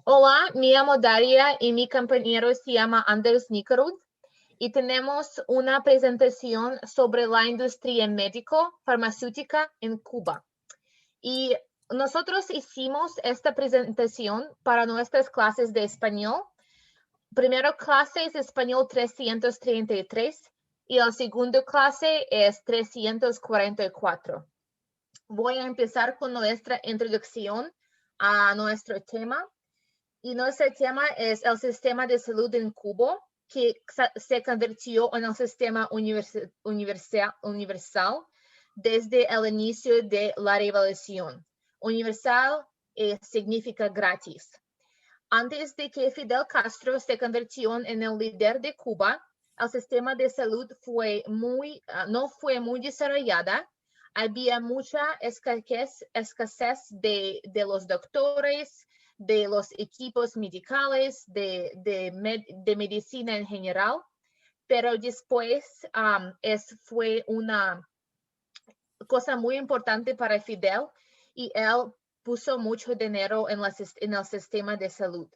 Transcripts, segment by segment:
Hola, me llamo Daria y mi compañero se llama Anders Nikerud y tenemos una presentación sobre la industria médico-farmacéutica en Cuba. Y nosotros hicimos esta presentación para nuestras clases de español. Primera clase es español 333 y la segunda clase es 344. Voy a empezar con nuestra introducción a nuestro tema. Y nuestro tema es el sistema de salud en Cuba, que se convirtió en el sistema universal desde el inicio de la revolución. Universal significa gratis. Antes de que Fidel Castro se convirtió en el líder de Cuba, el sistema de salud no fue muy desarrollada. Había mucha escasez de los doctores, de los equipos medicales, de medicina en general, pero después fue una cosa muy importante para Fidel y él puso mucho dinero en el sistema de salud.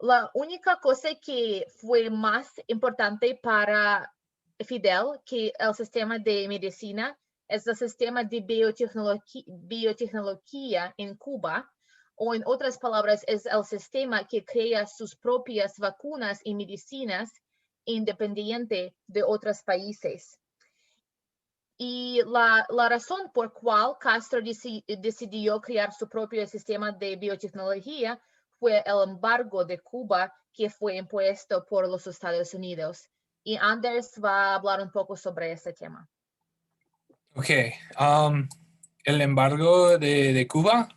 La única cosa que fue más importante para Fidel que el sistema de medicina es el sistema de biotecnología en Cuba, o en otras palabras, es el sistema que crea sus propias vacunas y medicinas independiente de otros países. Y la razón por cual Castro decidió crear su propio sistema de biotecnología fue el embargo de Cuba que fue impuesto por los Estados Unidos. Y Anders va a hablar un poco sobre ese tema. Ok, el embargo de Cuba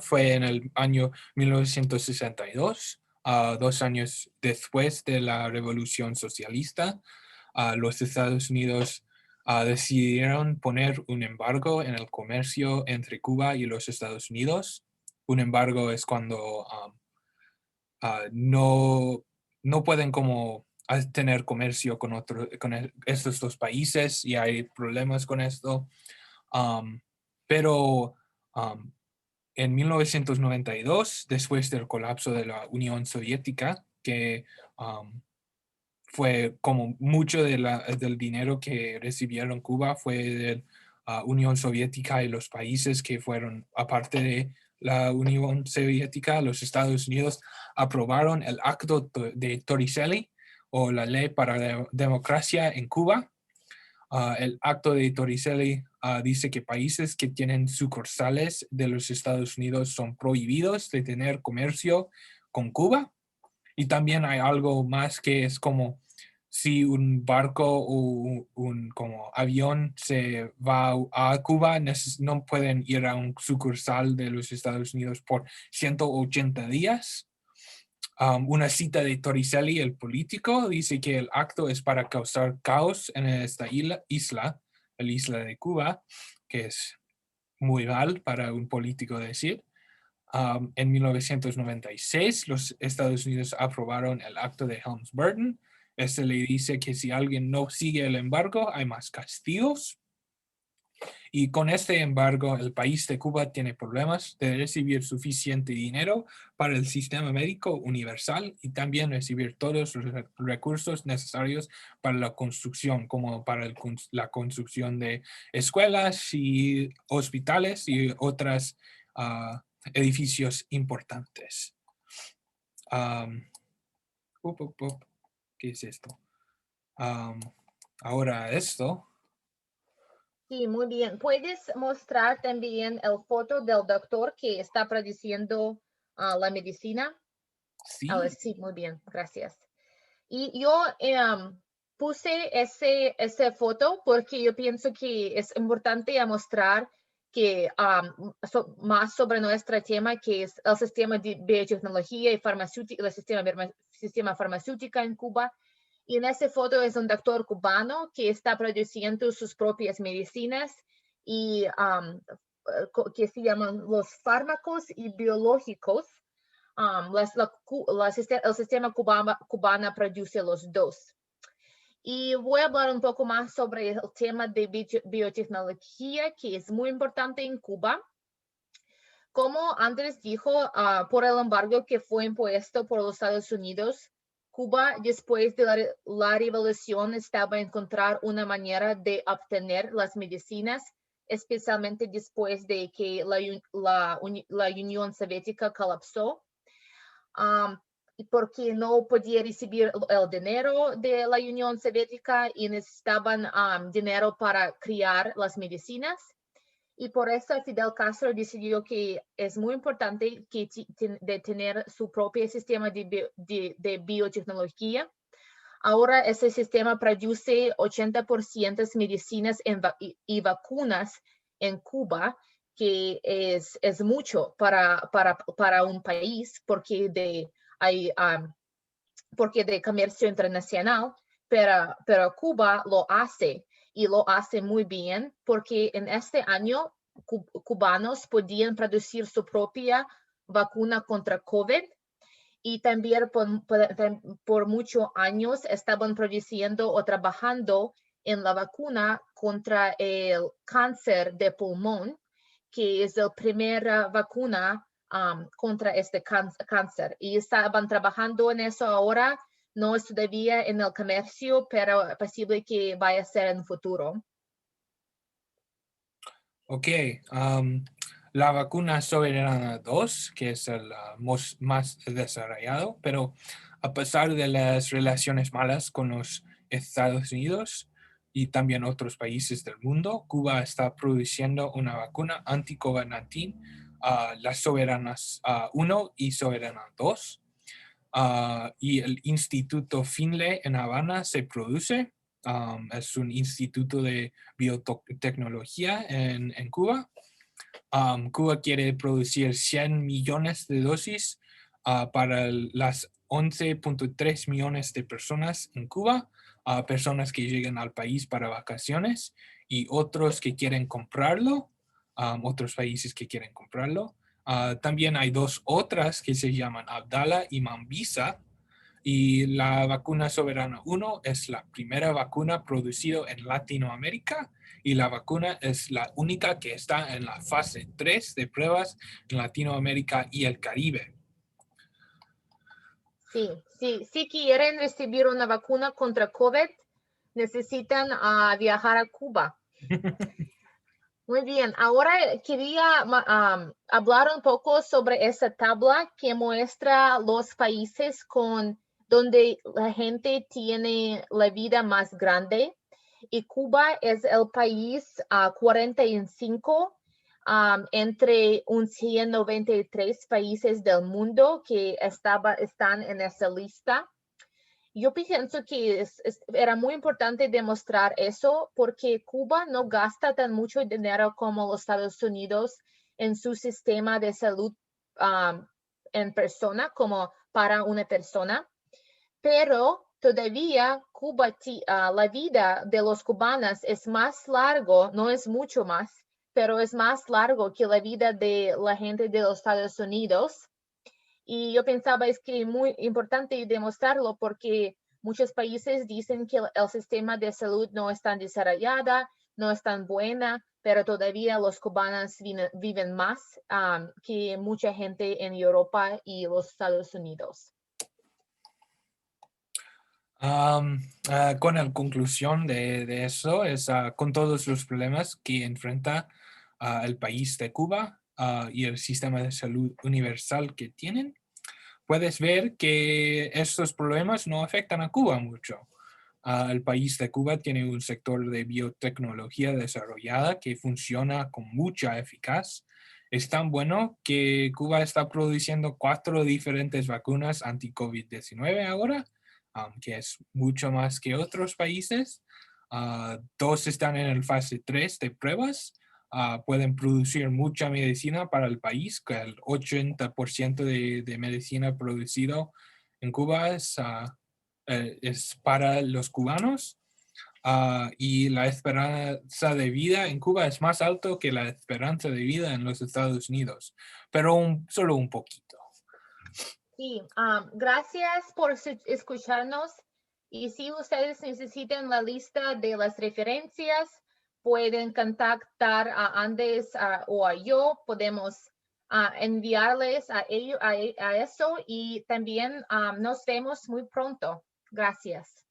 fue en el año 1962, 2 años después de la Revolución Socialista. Los Estados Unidos decidieron poner un embargo en el comercio entre Cuba y los Estados Unidos. Un embargo es cuando no pueden como tener comercio con estos dos países y hay problemas con esto. Pero en 1992, después del colapso de la Unión Soviética, que fue como mucho del dinero que recibieron Cuba fue de la Unión Soviética y los países que fueron aparte de la Unión Soviética, los Estados Unidos aprobaron el Acto de Torricelli o la Ley para la Democracia en Cuba. El Acto de Torricelli dice que países que tienen sucursales de los Estados Unidos son prohibidos de tener comercio con Cuba. Y también hay algo más que es como si un barco o un como avión se va a Cuba, no pueden ir a un sucursal de los Estados Unidos por 180 días. Una cita de Torricelli, el político, dice que el acto es para causar caos en esta isla, la isla de Cuba, que es muy mal para un político decir. En 1996, los Estados Unidos aprobaron el acto de Helms-Burton. Este le dice que si alguien no sigue el embargo, hay más castigos. Y con este embargo, el país de Cuba tiene problemas de recibir suficiente dinero para el sistema médico universal y también recibir todos los recursos necesarios para la construcción, como para la construcción de escuelas y hospitales y otras edificios importantes. ¿Qué es esto? Ahora esto. Sí, muy bien. ¿Puedes mostrar también el foto del doctor que está produciendo la medicina? Sí. Sí, muy bien, gracias. Y yo puse ese foto porque yo pienso que es importante mostrar que más sobre nuestro tema, que es el sistema de biotecnología y farmacéutica, el sistema farmacéutico en Cuba. Y en esa foto es un doctor cubano que está produciendo sus propias medicinas y que se llaman los fármacos y biológicos. El sistema cubano produce los dos. Y voy a hablar un poco más sobre el tema de biotecnología, que es muy importante en Cuba, Como Andrés dijo, por el embargo que fue impuesto por los Estados Unidos, Cuba, después de la revolución, estaba a encontrar una manera de obtener las medicinas, especialmente después de que la Unión Soviética colapsó. Porque no podía recibir el dinero de la Unión Soviética y necesitaban dinero para crear las medicinas. Y por eso Fidel Castro decidió que es muy importante de tener su propio sistema de biotecnología. Ahora ese sistema produce 80% de medicinas y vacunas en Cuba, que es mucho para un país porque de comercio internacional, pero Cuba lo hace y lo hace muy bien porque en este año cubanos podían producir su propia vacuna contra COVID y también por muchos años estaban produciendo o trabajando en la vacuna contra el cáncer de pulmón, que es la primera vacuna contra este cáncer. Y estaban trabajando en eso ahora, no es todavía en el comercio, pero es posible que vaya a ser en el futuro. Ok, la vacuna Soberana 2, que es el más desarrollado, pero a pesar de las relaciones malas con los Estados Unidos y también otros países del mundo, Cuba está produciendo una vacuna anti-COVID-19, la Soberanas 1 y Soberana 2. Y el Instituto Finlay en Habana se produce. Es un instituto de biotecnología en Cuba. Cuba quiere producir 100 millones de dosis para las 11.3 millones de personas en Cuba, personas que llegan al país para vacaciones y otros que quieren comprarlo, otros países que quieren comprarlo. También hay dos otras que se llaman Abdala y Mambisa. Y la vacuna Soberana 1 es la primera vacuna producida en Latinoamérica y la vacuna es la única que está en la fase 3 de pruebas en Latinoamérica y el Caribe. Sí, si quieren recibir una vacuna contra COVID, necesitan viajar a Cuba. Muy bien, ahora quería hablar un poco sobre esa tabla que muestra los países donde la gente tiene la vida más grande y Cuba es el país 45 entre 193 países del mundo que están en esa lista. Yo pienso que era muy importante demostrar eso porque Cuba no gasta tan mucho dinero como los Estados Unidos en su sistema de salud en persona, como para una persona, pero todavía Cuba, la vida de los cubanos es más largo, no es mucho más, pero es más largo que la vida de la gente de los Estados Unidos. Y yo pensaba es que es muy importante demostrarlo porque muchos países dicen que el sistema de salud no es tan desarrollada, no es tan buena, pero todavía los cubanos viven más que mucha gente en Europa y los Estados Unidos. Con la conclusión de eso, es con todos los problemas que enfrenta el país de Cuba y el sistema de salud universal que tienen, puedes ver que estos problemas no afectan a Cuba mucho. El país de Cuba tiene un sector de biotecnología desarrollada que funciona con mucha eficacia. Es tan bueno que Cuba está produciendo 4 diferentes vacunas anti-COVID-19 ahora, que es mucho más que otros países. 2 están en el fase 3 de pruebas. Pueden producir mucha medicina para el país, que el 80% de medicina producido en Cuba es para los cubanos. Y la esperanza de vida en Cuba es más alto que la esperanza de vida en los Estados Unidos, pero solo un poquito. Sí, gracias por escucharnos. Y si ustedes necesitan la lista de las referencias, pueden contactar a Andrés o a yo. Podemos enviarles a ello, a eso, y también nos vemos muy pronto. Gracias.